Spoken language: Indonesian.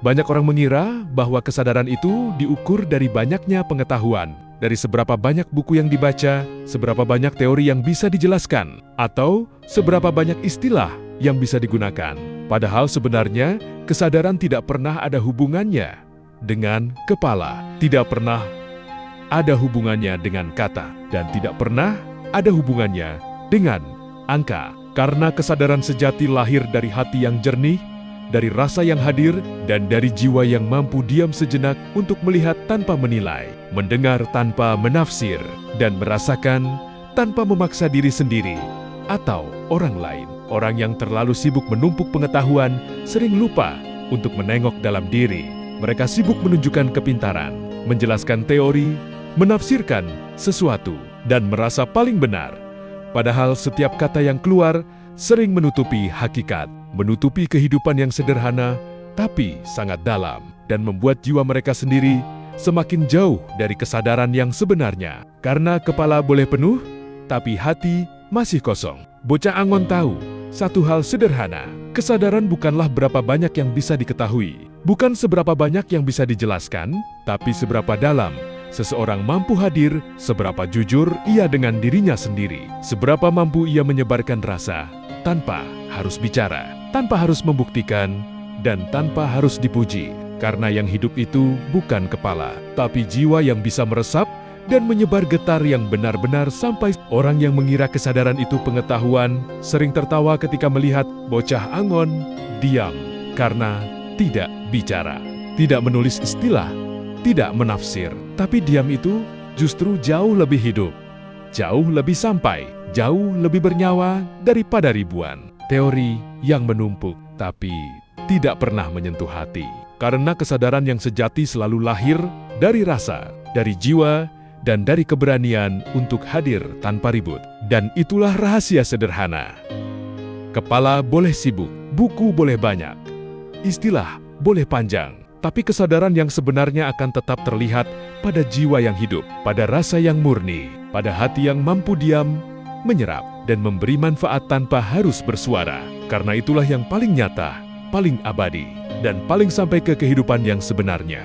Banyak orang mengira bahwa kesadaran itu diukur dari banyaknya pengetahuan, dari seberapa banyak buku yang dibaca, seberapa banyak teori yang bisa dijelaskan, atau seberapa banyak istilah yang bisa digunakan. Padahal sebenarnya kesadaran tidak pernah ada hubungannya dengan kepala, tidak pernah ada hubungannya dengan kata, dan tidak pernah ada hubungannya dengan angka. Karena kesadaran sejati lahir dari hati yang jernih, dari rasa yang hadir, dan dari jiwa yang mampu diam sejenak untuk melihat tanpa menilai, mendengar tanpa menafsir, dan merasakan tanpa memaksa diri sendiri atau orang lain. Orang yang terlalu sibuk menumpuk pengetahuan sering lupa untuk menengok dalam diri. Mereka sibuk menunjukkan kepintaran, menjelaskan teori, menafsirkan sesuatu, dan merasa paling benar. Padahal setiap kata yang keluar sering menutupi hakikat, menutupi kehidupan yang sederhana tapi sangat dalam, dan membuat jiwa mereka sendiri semakin jauh dari kesadaran yang sebenarnya. Karena kepala boleh penuh, tapi hati masih kosong. Bocah Angon tahu satu hal sederhana: kesadaran bukanlah berapa banyak yang bisa diketahui, bukan seberapa banyak yang bisa dijelaskan, tapi seberapa dalam seseorang mampu hadir, seberapa jujur ia dengan dirinya sendiri, seberapa mampu ia menyebarkan rasa tanpa harus bicara, tanpa harus membuktikan, dan tanpa harus dipuji. Karena yang hidup itu bukan kepala, tapi jiwa yang bisa meresap dan menyebar getar yang benar-benar sampai. Orang yang mengira kesadaran itu pengetahuan sering tertawa ketika melihat bocah Angon diam karena tidak bicara, tidak menulis istilah, tidak menafsir. Tapi diam itu justru jauh lebih hidup, jauh lebih sampai, jauh lebih bernyawa daripada ribuan teori yang menumpuk tapi tidak pernah menyentuh hati. Karena kesadaran yang sejati selalu lahir dari rasa, dari jiwa, dan dari keberanian untuk hadir tanpa ribut. Dan itulah rahasia sederhana. Kepala boleh sibuk, buku boleh banyak, istilah boleh panjang, tapi kesadaran yang sebenarnya akan tetap terlihat pada jiwa yang hidup, pada rasa yang murni, pada hati yang mampu diam, menyerap, dan memberi manfaat tanpa harus bersuara. Karena itulah yang paling nyata, paling abadi, dan paling sampai ke kehidupan yang sebenarnya.